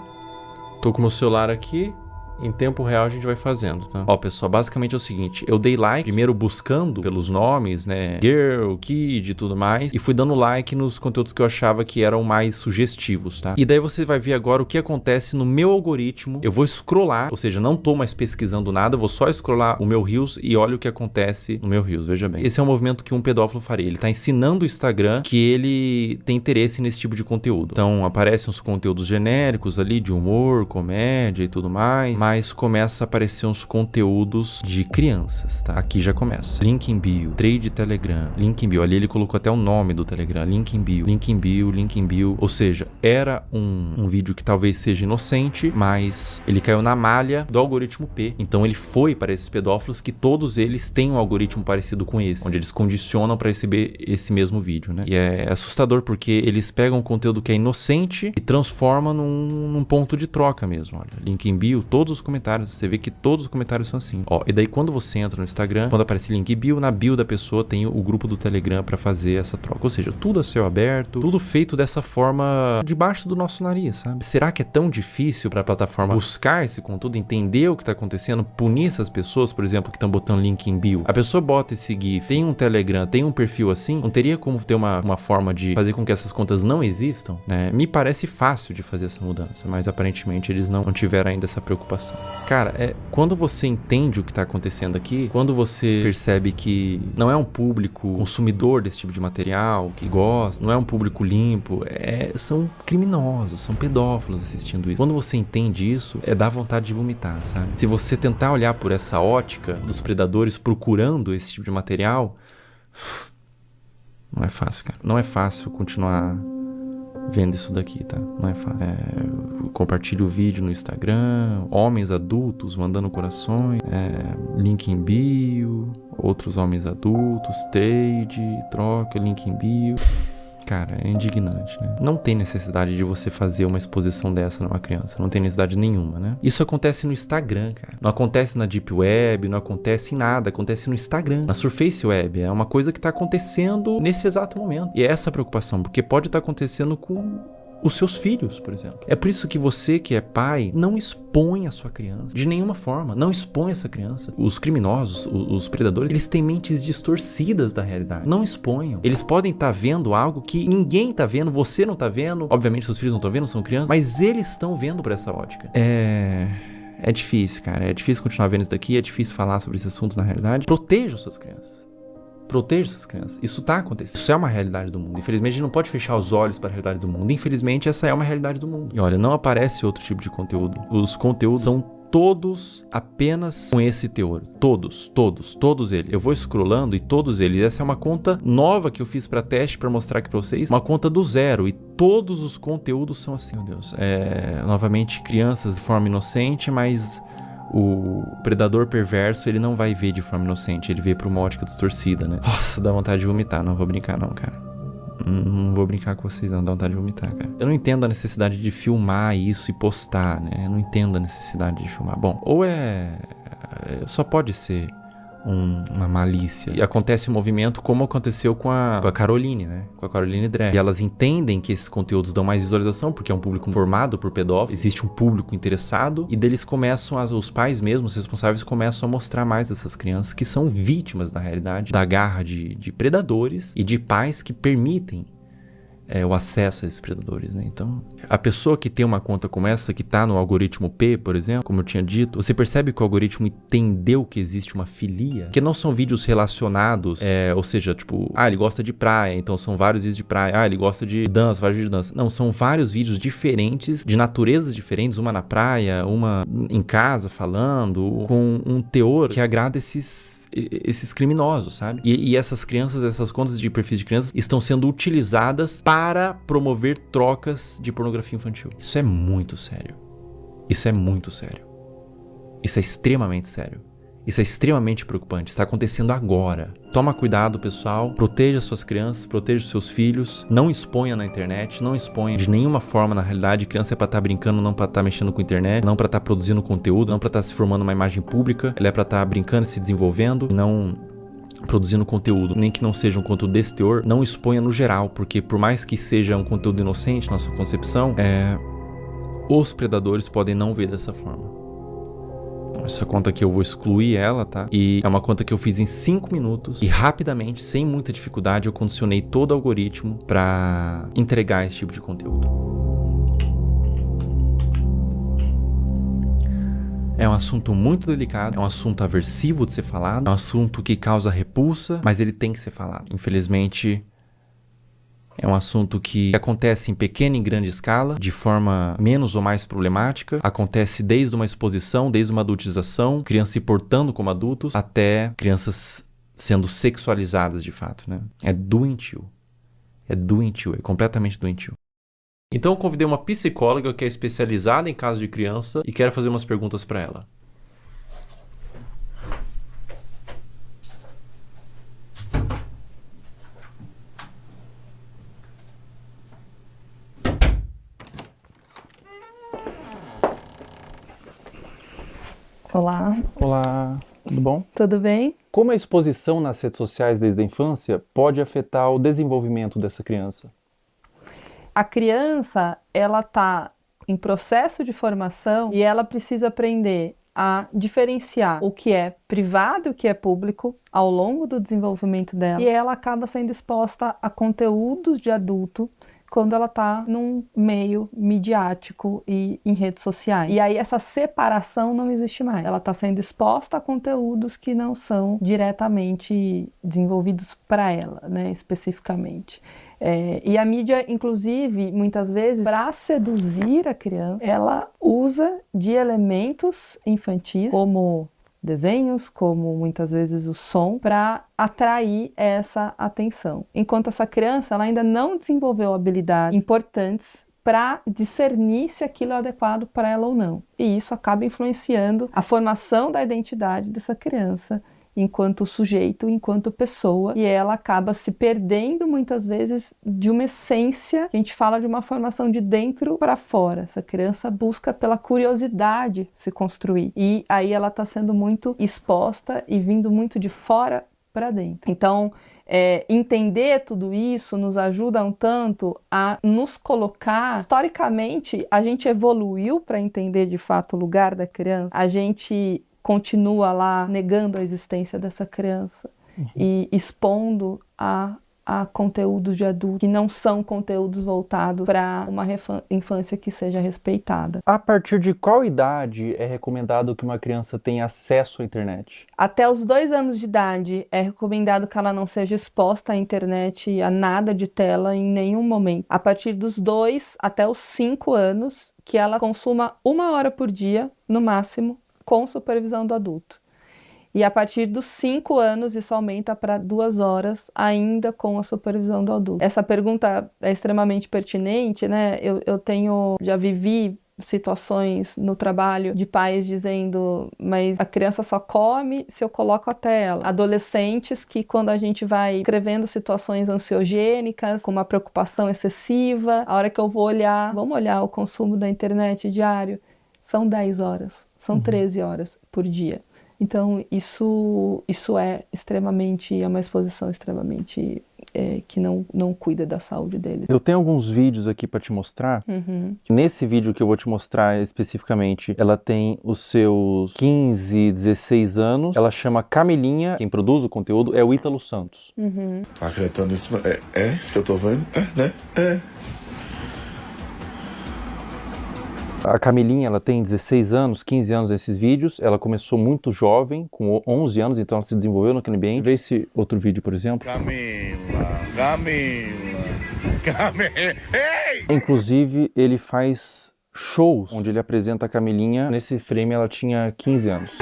Tô com o meu celular aqui. Em tempo real a gente vai fazendo, tá? Ó, pessoal, basicamente é o seguinte, eu dei like, primeiro buscando pelos nomes, né, girl, kid e tudo mais, e fui dando like nos conteúdos que eu achava que eram mais sugestivos, tá? E daí você vai ver agora o que acontece no meu algoritmo. Eu vou scrollar, ou seja, não tô mais pesquisando nada, vou só scrollar o meu Reels e olha o que acontece no meu Reels, veja bem. Esse é um movimento que um pedófilo faria, ele tá ensinando o Instagram que ele tem interesse nesse tipo de conteúdo. Então, aparecem uns conteúdos genéricos ali, de humor, comédia e tudo mais, mas começa a aparecer uns conteúdos de crianças, tá? Aqui já começa. Link em bio, trade Telegram, link em bio. Ali ele colocou até o nome do Telegram, link em bio, link em bio, link em bio. Ou seja, era um vídeo que talvez seja inocente, mas ele caiu na malha do algoritmo P. Então ele foi para esses pedófilos que todos eles têm um algoritmo parecido com esse, onde eles condicionam para receber esse mesmo vídeo, né? E é assustador porque eles pegam um conteúdo que é inocente e transformam num ponto de troca mesmo. Olha, link em bio, todos os comentários, você vê que todos os comentários são assim. Ó, e daí quando você entra no Instagram, quando aparece link bio, na bio da pessoa tem o grupo do Telegram para fazer essa troca. Ou seja, tudo a céu aberto, tudo feito dessa forma debaixo do nosso nariz, sabe? Será que é tão difícil para a plataforma buscar esse conteúdo, entender o que tá acontecendo, punir essas pessoas, por exemplo, que estão botando link em bio? A pessoa bota esse GIF, tem um Telegram, tem um perfil assim, não teria como ter uma forma de fazer com que essas contas não existam, né? Me parece fácil de fazer essa mudança, mas aparentemente eles não tiveram ainda essa preocupação. Cara, quando você entende o que tá acontecendo aqui, quando você percebe que não é um público consumidor desse tipo de material, que gosta, não é um público limpo, são criminosos, são pedófilos assistindo isso. Quando você entende isso, dá vontade de vomitar, sabe? Se você tentar olhar por essa ótica dos predadores procurando esse tipo de material, não é fácil, cara. Não é fácil continuar vendo isso daqui, tá? Não é fácil. Compartilhe o vídeo no Instagram, homens adultos mandando corações, link em bio, outros homens adultos, trade, troca, link em bio. Cara, é indignante, né? Não tem necessidade de você fazer uma exposição dessa numa criança. Não tem necessidade nenhuma, né? Isso acontece no Instagram, cara. Não acontece na Deep Web, não acontece em nada. Acontece no Instagram, na Surface Web. É uma coisa que tá acontecendo nesse exato momento. E é essa preocupação, porque pode estar acontecendo com os seus filhos, por exemplo. É por isso que você, que é pai, não expõe a sua criança. De nenhuma forma. Não expõe essa criança. Os criminosos, os predadores, eles têm mentes distorcidas da realidade. Não exponham. Eles podem estar vendo algo que ninguém está vendo, você não está vendo. Obviamente, seus filhos não estão vendo, são crianças. Mas eles estão vendo por essa ótica. É difícil, cara. É difícil continuar vendo isso daqui. É difícil falar sobre esse assunto na realidade. Proteja suas crianças. Proteja essas crianças. Isso tá acontecendo. Isso é uma realidade do mundo. Infelizmente, a gente não pode fechar os olhos para a realidade do mundo. Infelizmente, essa é uma realidade do mundo. E olha, não aparece outro tipo de conteúdo. Os conteúdos são todos apenas com esse teor. Todos eles. Eu vou scrollando e todos eles. Essa é uma conta nova que eu fiz para teste, para mostrar aqui para vocês. Uma conta do zero. E todos os conteúdos são assim, meu Deus. Novamente, crianças de forma inocente, mas o predador perverso, ele não vai ver de forma inocente, ele vê por uma ótica distorcida, né? Nossa, dá vontade de vomitar, não vou brincar não, cara. Não vou brincar com vocês não, dá vontade de vomitar, cara. Eu não entendo a necessidade de filmar isso e postar, né? Eu não entendo a necessidade de filmar. Bom, ou só pode ser uma malícia. E acontece um movimento como aconteceu com a Caroline, né? Com a Caroline Drag. E elas entendem que esses conteúdos dão mais visualização, porque é um público formado por pedófilos, existe um público interessado, e deles começam, os pais mesmos, os responsáveis, começam a mostrar mais dessas crianças que são vítimas, na realidade, da garra de predadores e de pais que permitem o acesso a esses predadores, né? Então, a pessoa que tem uma conta como essa, que tá no algoritmo P, por exemplo, como eu tinha dito, você percebe que o algoritmo entendeu que existe uma filia, que não são vídeos relacionados, ou seja, tipo, ele gosta de praia, então são vários vídeos de praia, ele gosta de dança, vários vídeos de dança. Não, são vários vídeos diferentes, de naturezas diferentes, uma na praia, uma em casa falando, com um teor que agrada esses criminosos, sabe? E essas crianças, essas contas de perfis de crianças estão sendo utilizadas para promover trocas de pornografia infantil. Isso é muito sério. Isso é muito sério. Isso é extremamente sério. Isso é extremamente preocupante. Está acontecendo agora. Toma cuidado, pessoal. Proteja suas crianças, proteja seus filhos. Não exponha na internet, não exponha de nenhuma forma na realidade. Criança é para estar brincando, não para estar mexendo com a internet, não para estar produzindo conteúdo, não para estar se formando uma imagem pública. Ela é para estar brincando e se desenvolvendo, não produzindo conteúdo, nem que não seja um conteúdo desse teor. Não exponha no geral, porque por mais que seja um conteúdo inocente na sua concepção, os predadores podem não ver dessa forma. Essa conta aqui eu vou excluir ela, tá? E é uma conta que eu fiz em 5 minutos e rapidamente, sem muita dificuldade, eu condicionei todo o algoritmo para entregar esse tipo de conteúdo. É um assunto muito delicado, é um assunto aversivo de ser falado, é um assunto que causa repulsa, mas ele tem que ser falado. Infelizmente, é um assunto que acontece em pequena e grande escala, de forma menos ou mais problemática. Acontece desde uma exposição, desde uma adultização, crianças se portando como adultos, até crianças sendo sexualizadas de fato, né? É doentio. É doentio, é completamente doentio. Então eu convidei uma psicóloga que é especializada em casos de criança e quero fazer umas perguntas para ela. Olá. Olá, tudo bom? Tudo bem? Como a exposição nas redes sociais desde a infância pode afetar o desenvolvimento dessa criança? A criança, ela está em processo de formação e ela precisa aprender a diferenciar o que é privado e o que é público ao longo do desenvolvimento dela. E ela acaba sendo exposta a conteúdos de adulto quando ela está num meio midiático e em redes sociais. E aí essa separação não existe mais. Ela está sendo exposta a conteúdos que não são diretamente desenvolvidos para ela, né, especificamente. E a mídia, inclusive, muitas vezes, para seduzir a criança, ela usa de elementos infantis, como desenhos, como muitas vezes o som, para atrair essa atenção. Enquanto essa criança ela ainda não desenvolveu habilidades importantes para discernir se aquilo é adequado para ela ou não. E isso acaba influenciando a formação da identidade dessa criança enquanto sujeito, enquanto pessoa, e ela acaba se perdendo muitas vezes de uma essência, a gente fala de uma formação de dentro para fora. Essa criança busca pela curiosidade se construir, e aí ela está sendo muito exposta e vindo muito de fora para dentro. Então, entender tudo isso nos ajuda um tanto a nos colocar. Historicamente, a gente evoluiu para entender de fato o lugar da criança, a gente continua lá negando a existência dessa criança e expondo a conteúdos de adulto que não são conteúdos voltados para uma infância que seja respeitada. A partir de qual idade é recomendado que uma criança tenha acesso à internet? Até os 2 anos de idade é recomendado que ela não seja exposta à internet, a nada de tela em nenhum momento. A partir dos 2 até os 5 anos, que ela consuma 1 hora por dia, no máximo, com supervisão do adulto. E a partir dos 5 anos, isso aumenta para 2 horas, ainda com a supervisão do adulto. Essa pergunta é extremamente pertinente, né? Já vivi situações no trabalho de pais dizendo, mas a criança só come se eu coloco a tela. Adolescentes que, quando a gente vai escrevendo situações ansiogênicas, com uma preocupação excessiva, a hora que eu vou olhar, vamos olhar o consumo da internet diário, são 10 horas, são 13 horas por dia. Então, isso é uma exposição extremamente que não cuida da saúde deles. Eu tenho alguns vídeos aqui para te mostrar. Nesse vídeo que eu vou te mostrar especificamente, ela tem os seus 15, 16 anos. Ela chama Camilinha. Quem produz o conteúdo é o Ítalo Santos. Tá acreditando nisso? É isso que eu tô vendo? Né? A Camilinha, ela tem 16 anos, 15 anos nesses vídeos. Ela começou muito jovem, com 11 anos, então ela se desenvolveu naquele ambiente. Vê esse outro vídeo, por exemplo. Camila. Ei! Inclusive, ele faz shows onde ele apresenta a Camilinha. Nesse frame, ela tinha 15 anos.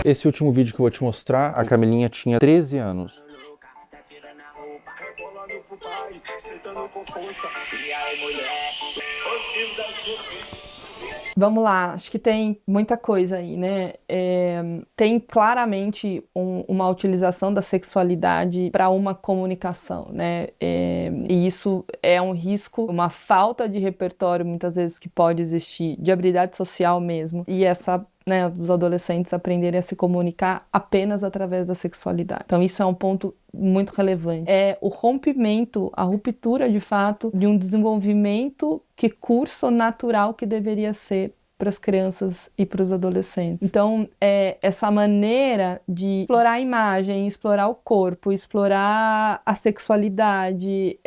Esse último vídeo que eu vou te mostrar, a Camilinha tinha 13 anos. Vamos lá, acho que tem muita coisa aí, né? Tem claramente uma utilização da sexualidade para uma comunicação, né? E isso é um risco, uma falta de repertório, muitas vezes, que pode existir, de habilidade social mesmo. E os adolescentes aprenderem a se comunicar apenas através da sexualidade. Então isso é um ponto muito relevante. É o rompimento, a ruptura de fato de um desenvolvimento que curso natural que deveria ser para as crianças e para os adolescentes. Então, essa maneira de explorar a imagem, explorar o corpo, explorar a sexualidade,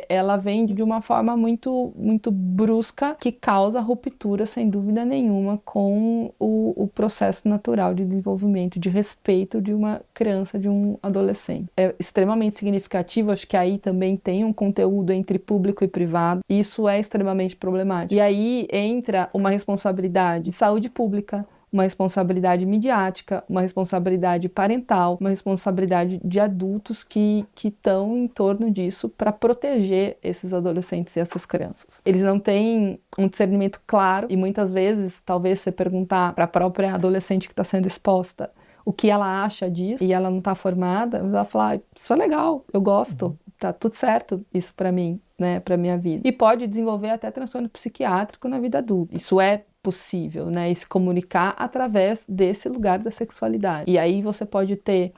ela vem de uma forma muito, muito brusca, que causa ruptura, sem dúvida nenhuma, com o processo natural de desenvolvimento, de respeito de uma criança, de um adolescente. É extremamente significativo, acho que aí também tem um conteúdo entre público e privado, e isso é extremamente problemático. E aí entra uma responsabilidade de saúde pública, uma responsabilidade midiática, uma responsabilidade parental, uma responsabilidade de adultos que estão em torno disso para proteger esses adolescentes e essas crianças. Eles não têm um discernimento claro e muitas vezes, talvez você perguntar para a própria adolescente que está sendo exposta o que ela acha disso e ela não está formada, ela fala, isso é legal, eu gosto, tá tudo certo isso para mim, né, para minha vida. E pode desenvolver até transtorno psiquiátrico na vida adulta. Isso é possível, né, e se comunicar através desse lugar da sexualidade. E aí você pode ter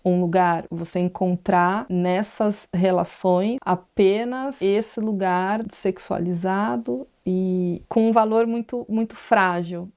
um lugar, você encontrar nessas relações apenas esse lugar sexualizado e com um valor muito, muito frágil.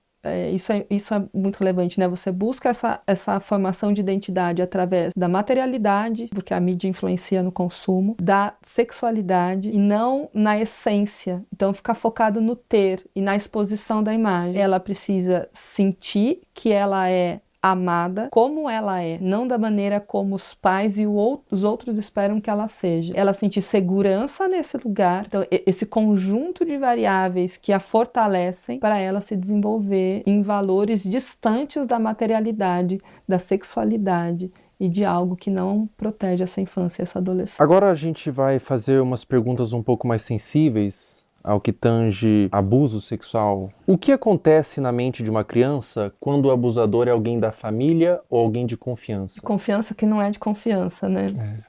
Isso é muito relevante, né? Você busca essa formação de identidade através da materialidade, porque a mídia influencia no consumo, da sexualidade e não na essência. Então, ficar focado no ter e na exposição da imagem. Ela precisa sentir que ela é amada como ela é, não da maneira como os pais e os outros esperam que ela seja. Ela sentir segurança nesse lugar, então esse conjunto de variáveis que a fortalecem para ela se desenvolver em valores distantes da materialidade, da sexualidade e de algo que não protege essa infância e essa adolescência. Agora a gente vai fazer umas perguntas um pouco mais sensíveis ao que tange abuso sexual. O que acontece na mente de uma criança quando o abusador é alguém da família ou alguém de confiança? Confiança que não é de confiança, né?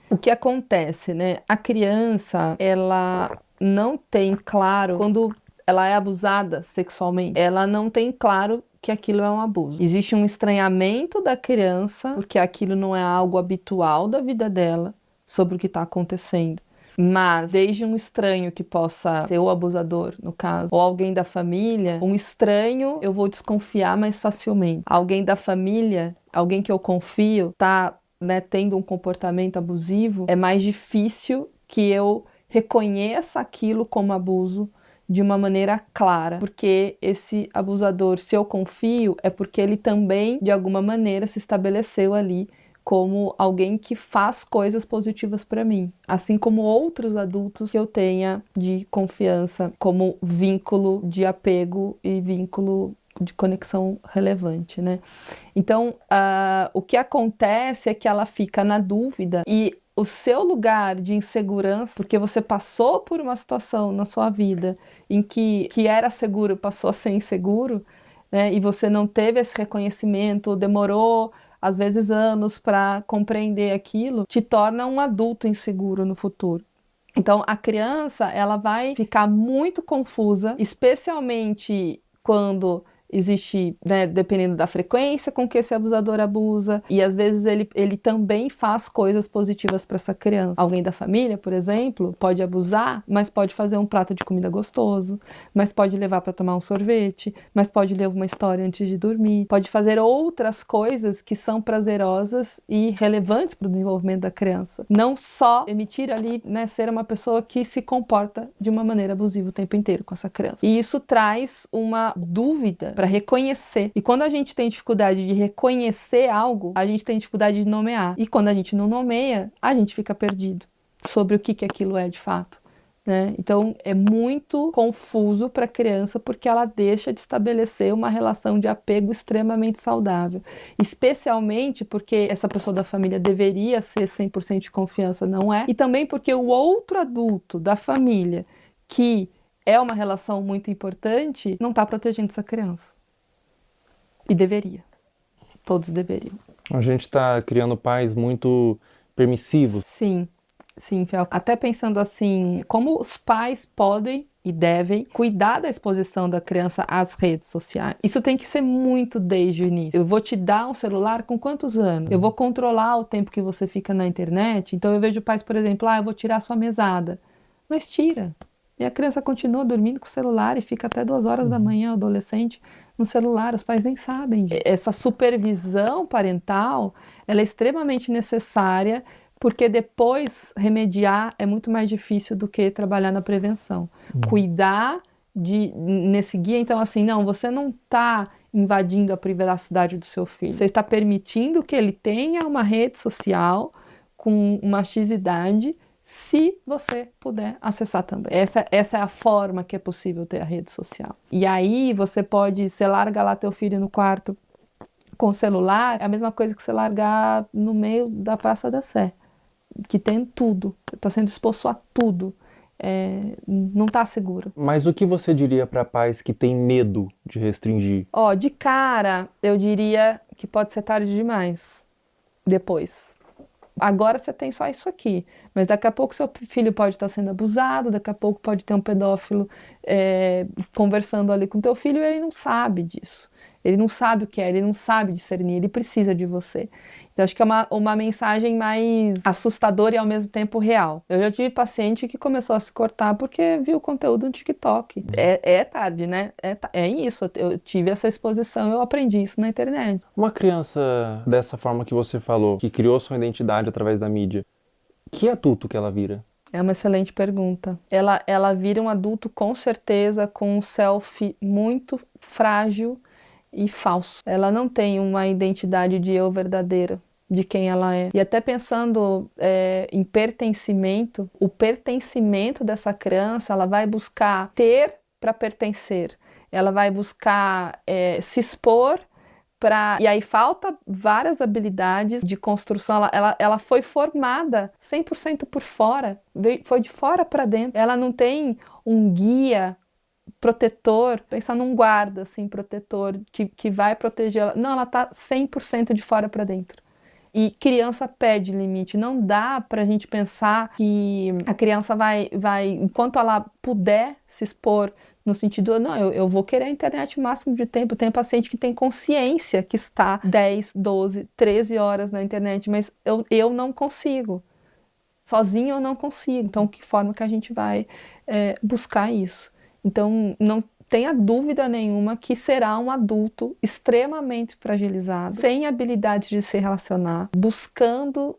O que acontece, né? A criança, ela não tem claro, quando ela é abusada sexualmente, ela não tem claro que aquilo é um abuso. Existe um estranhamento da criança, porque aquilo não é algo habitual da vida dela, sobre o que está acontecendo. Mas, desde um estranho que possa ser o abusador, no caso, ou alguém da família, um estranho eu vou desconfiar mais facilmente. Alguém da família, alguém que eu confio, tá, né, tendo um comportamento abusivo, é mais difícil que eu reconheça aquilo como abuso de uma maneira clara. Porque esse abusador, se eu confio, é porque ele também, de alguma maneira, se estabeleceu ali como alguém que faz coisas positivas para mim, assim como outros adultos que eu tenha de confiança, como vínculo de apego e vínculo de conexão relevante, né? Então, o que acontece é que ela fica na dúvida e o seu lugar de insegurança, porque você passou por uma situação na sua vida em que era seguro passou a ser inseguro, né? E você não teve esse reconhecimento, demorou às vezes anos para compreender aquilo, te torna um adulto inseguro no futuro. Então, a criança, ela vai ficar muito confusa, especialmente quando existe, né, dependendo da frequência com que esse abusador abusa, e às vezes ele também faz coisas positivas para essa criança. Alguém da família, por exemplo, pode abusar, mas pode fazer um prato de comida gostoso, mas pode levar para tomar um sorvete, mas pode ler uma história antes de dormir, pode fazer outras coisas que são prazerosas e relevantes para o desenvolvimento da criança. Não só emitir ali, né, ser uma pessoa que se comporta de uma maneira abusiva o tempo inteiro com essa criança. E isso traz uma dúvida para reconhecer. E quando a gente tem dificuldade de reconhecer algo, a gente tem dificuldade de nomear. E quando a gente não nomeia, a gente fica perdido sobre o que aquilo é de fato. Né? Então é muito confuso para a criança porque ela deixa de estabelecer uma relação de apego extremamente saudável, especialmente porque essa pessoa da família deveria ser 100% de confiança, não é? E também porque o outro adulto da família, que é uma relação muito importante, não está protegendo essa criança. E deveria. Todos deveriam. A gente está criando pais muito permissivos. Sim. Sim, Fel. Até pensando assim, como os pais podem e devem cuidar da exposição da criança às redes sociais. Isso tem que ser muito desde o início. Eu vou te dar um celular com quantos anos? Eu vou controlar o tempo que você fica na internet. Então eu vejo pais, por exemplo, eu vou tirar sua mesada. Mas tira. E a criança continua dormindo com o celular e fica até 2 horas da manhã, o adolescente, no celular. Os pais nem sabem. Essa supervisão parental, ela é extremamente necessária, porque depois remediar é muito mais difícil do que trabalhar na prevenção. Cuidar nesse guia, então assim, não, você não está invadindo a privacidade do seu filho. Você está permitindo que ele tenha uma rede social com uma X-idade, se você puder acessar também. Essa é a forma que é possível ter a rede social. E aí você larga lá teu filho no quarto com o celular, é a mesma coisa que você largar no meio da Praça da Sé, que tem tudo, está sendo exposto a tudo, não está seguro. Mas o que você diria para pais que têm medo de restringir? De cara, eu diria que pode ser tarde demais, depois. Agora você tem só isso aqui, mas daqui a pouco seu filho pode estar sendo abusado, daqui a pouco pode ter um pedófilo conversando ali com teu filho e ele não sabe disso. Ele não sabe o que é, ele não sabe discernir, ele precisa de você. Então, acho que é uma mensagem mais assustadora e ao mesmo tempo real. Eu já tive paciente que começou a se cortar porque viu o conteúdo no TikTok. É tarde, né? É isso, eu tive essa exposição, eu aprendi isso na internet. Uma criança dessa forma que você falou, que criou sua identidade através da mídia, que adulto que ela vira? É uma excelente pergunta. Ela vira um adulto com certeza com um selfie muito frágil e falso. Ela não tem uma identidade de eu verdadeira, de quem ela é. E até pensando em pertencimento, o pertencimento dessa criança, ela vai buscar ter para pertencer. Ela vai buscar se expor para... E aí falta várias habilidades de construção. Ela foi formada 100% por fora, foi de fora para dentro. Ela não tem um guia protetor, pensar num guarda, assim, protetor, que vai proteger ela. Não, ela tá 100% de fora para dentro. E criança pede limite. Não dá pra gente pensar que a criança vai enquanto ela puder se expor, no sentido, não, eu vou querer a internet o máximo de tempo. Tem paciente que tem consciência que está 10, 12, 13 horas na internet, mas eu não consigo. Sozinho eu não consigo. Então, que forma que a gente vai buscar isso? Então, não tenha dúvida nenhuma que será um adulto extremamente fragilizado, sem habilidades de se relacionar, buscando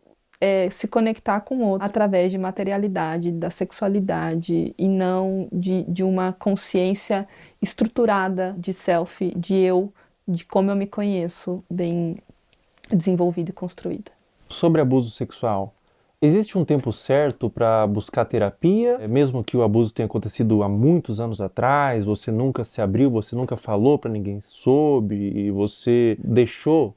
se conectar com o outro através de materialidade, da sexualidade e não de uma consciência estruturada de self, de eu, de como eu me conheço, bem desenvolvida e construída. Sobre abuso sexual, existe um tempo certo para buscar terapia? Mesmo que o abuso tenha acontecido há muitos anos atrás, você nunca se abriu, você nunca falou para ninguém sobre, e você deixou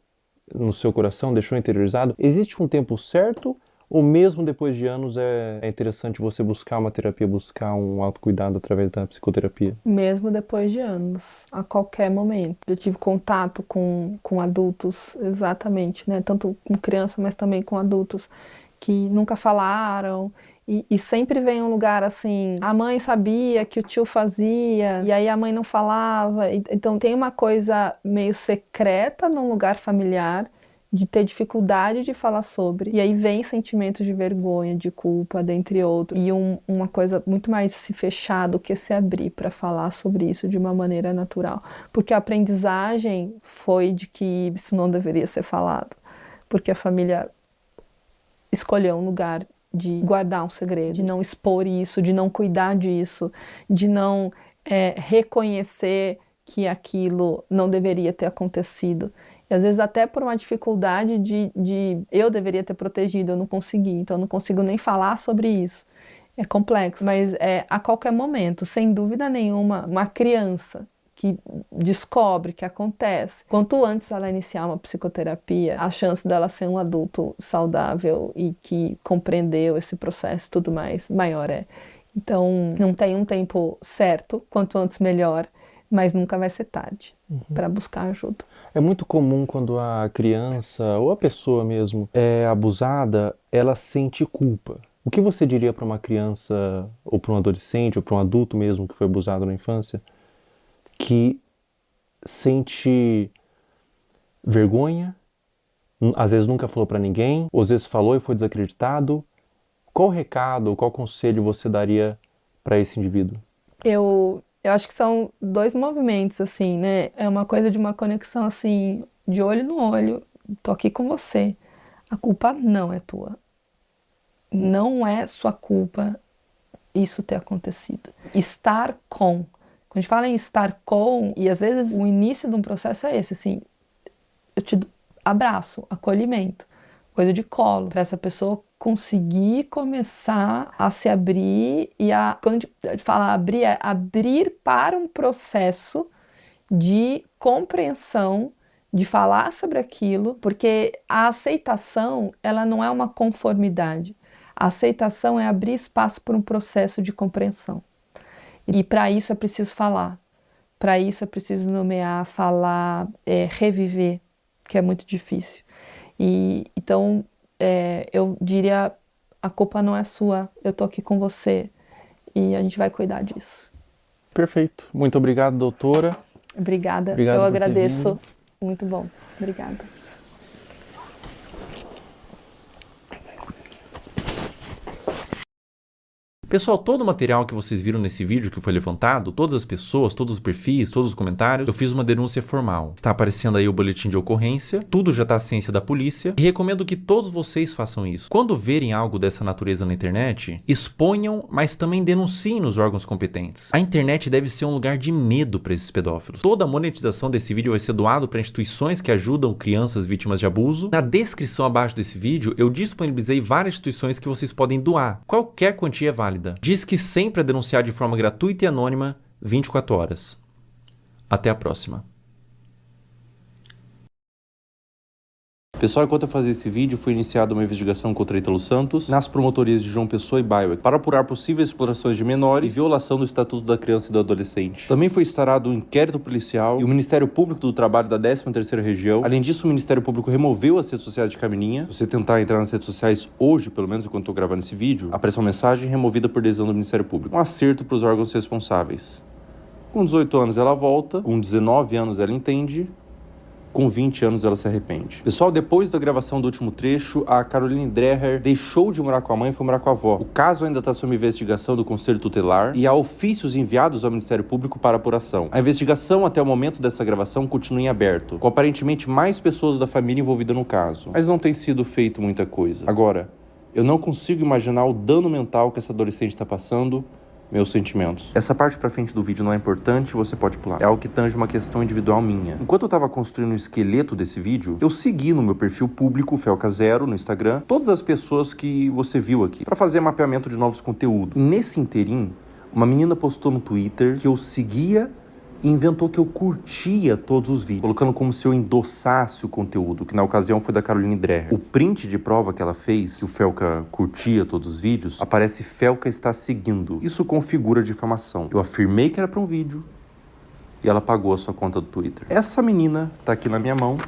no seu coração, deixou interiorizado. Existe um tempo certo? Ou mesmo depois de anos é interessante você buscar uma terapia, buscar um autocuidado através da psicoterapia? Mesmo depois de anos, a qualquer momento. Eu tive contato com adultos, exatamente, né? Tanto com criança, mas também com adultos que nunca falaram E sempre vem um lugar assim, a mãe sabia que o tio fazia, e aí a mãe não falava. Então tem uma coisa meio secreta num lugar familiar, de ter dificuldade de falar sobre. E aí vem sentimentos de vergonha, de culpa, dentre outros. E uma coisa muito mais se fechar do que se abrir para falar sobre isso de uma maneira natural. Porque a aprendizagem foi de que isso não deveria ser falado. Porque a família escolheu um lugar de guardar um segredo, de não expor isso, de não cuidar disso, de não reconhecer que aquilo não deveria ter acontecido. E às vezes até por uma dificuldade de eu deveria ter protegido, eu não consegui, então eu não consigo nem falar sobre isso. É complexo, mas a qualquer momento, sem dúvida nenhuma, uma criança que descobre que acontece, quanto antes ela iniciar uma psicoterapia, a chance dela ser um adulto saudável e que compreendeu esse processo e tudo mais, maior é. Então, não tem um tempo certo, quanto antes melhor, mas nunca vai ser tarde para buscar ajuda. É muito comum quando a criança ou a pessoa mesmo é abusada, ela sente culpa. O que você diria para uma criança ou para um adolescente ou para um adulto mesmo que foi abusado na infância, que sente vergonha, às vezes nunca falou para ninguém, ou às vezes falou e foi desacreditado? Qual recado, qual conselho você daria para esse indivíduo? Eu acho que são dois movimentos, assim, né? É uma coisa de uma conexão, assim, de olho no olho. Tô aqui com você. A culpa não é tua. Não é sua culpa isso ter acontecido. Estar com. Quando a gente fala em estar com, e às vezes o início de um processo é esse, assim, eu te abraço, acolhimento, coisa de colo, para essa pessoa conseguir começar a se abrir e quando a gente fala abrir, é abrir para um processo de compreensão, de falar sobre aquilo, porque a aceitação, ela não é uma conformidade. A aceitação é abrir espaço para um processo de compreensão. E para isso é preciso falar, para isso é preciso nomear, falar, reviver, que é muito difícil. Então, eu diria, a culpa não é sua, eu tô aqui com você e a gente vai cuidar disso. Perfeito. Muito obrigado, doutora. Obrigada, Obrigado eu por agradeço. Muito bom, obrigada. Pessoal, todo o material que vocês viram nesse vídeo que foi levantado, todas as pessoas, todos os perfis, todos os comentários, eu fiz uma denúncia formal. Está aparecendo aí o boletim de ocorrência, tudo já está à ciência da polícia e recomendo que todos vocês façam isso. Quando verem algo dessa natureza na internet, exponham, mas também denunciem nos órgãos competentes. A internet deve ser um lugar de medo para esses pedófilos. Toda a monetização desse vídeo vai ser doado para instituições que ajudam crianças vítimas de abuso. Na descrição abaixo desse vídeo, eu disponibilizei várias instituições que vocês podem doar. Qualquer quantia é válida. Diz que sempre é denunciar de forma gratuita e anônima 24 horas. Até a próxima. Pessoal, enquanto eu fazia esse vídeo, foi iniciada uma investigação contra Ítalo Santos nas promotorias de João Pessoa e Baiuec para apurar possíveis explorações de menores e violação do Estatuto da Criança e do Adolescente. Também foi instaurado um inquérito policial e o Ministério Público do Trabalho da 13ª Região. Além disso, o Ministério Público removeu as redes sociais de Camininha. Se você tentar entrar nas redes sociais hoje, pelo menos enquanto eu estou gravando esse vídeo, aparece uma mensagem removida por decisão do Ministério Público. Um acerto para os órgãos responsáveis. Com 18 anos ela volta, com 19 anos ela entende, com 20 anos ela se arrepende. Pessoal, depois da gravação do último trecho, a Caroline Dreher deixou de morar com a mãe e foi morar com a avó. O caso ainda está sob investigação do Conselho Tutelar e há ofícios enviados ao Ministério Público para apuração. A investigação até o momento dessa gravação continua em aberto, com aparentemente mais pessoas da família envolvidas no caso. Mas não tem sido feito muita coisa. Agora, eu não consigo imaginar o dano mental que essa adolescente está passando. Meus sentimentos. Essa parte pra frente do vídeo não é importante, você pode pular. É algo que tange uma questão individual minha. Enquanto eu tava construindo o esqueleto desse vídeo, eu segui no meu perfil público, Felca0, no Instagram, todas as pessoas que você viu aqui, pra fazer mapeamento de novos conteúdos. E nesse interim, uma menina postou no Twitter que eu seguia e inventou que eu curtia todos os vídeos, colocando como se eu endossasse o conteúdo, que na ocasião foi da Caroline Dreher. O print de prova que ela fez, que o Felca curtia todos os vídeos, aparece Felca está seguindo. Isso configura difamação. Eu afirmei que era para um vídeo e ela pagou a sua conta do Twitter. Essa menina tá aqui na minha mão.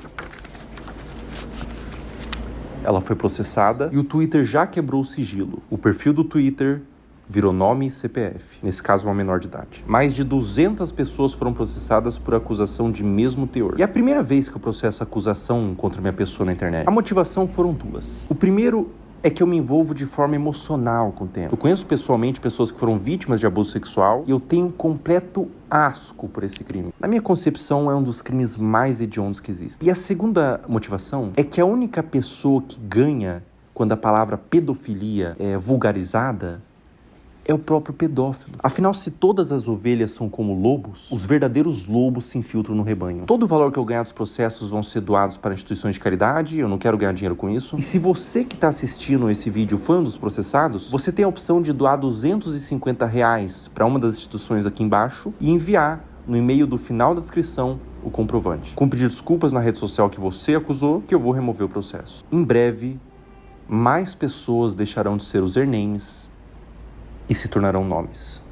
Ela foi processada e o Twitter já quebrou o sigilo. O perfil do Twitter virou nome e CPF, nesse caso uma menor de idade. Mais de 200 pessoas foram processadas por acusação de mesmo teor. E é a primeira vez que eu processo acusação contra minha pessoa na internet. A motivação foram duas. O primeiro é que eu me envolvo de forma emocional com o tema. Eu conheço pessoalmente pessoas que foram vítimas de abuso sexual e eu tenho um completo asco por esse crime. Na minha concepção, é um dos crimes mais hediondos que existem. E a segunda motivação é que a única pessoa que ganha quando a palavra pedofilia é vulgarizada é o próprio pedófilo. Afinal, se todas as ovelhas são como lobos, os verdadeiros lobos se infiltram no rebanho. Todo o valor que eu ganhar dos processos vão ser doados para instituições de caridade, eu não quero ganhar dinheiro com isso. E se você que está assistindo esse vídeo foi um dos processados, você tem a opção de doar R$250 para uma das instituições aqui embaixo e enviar no e-mail do final da descrição o comprovante. Com pedir desculpas na rede social que você acusou, que eu vou remover o processo. Em breve, mais pessoas deixarão de ser usernames e se tornarão nomes.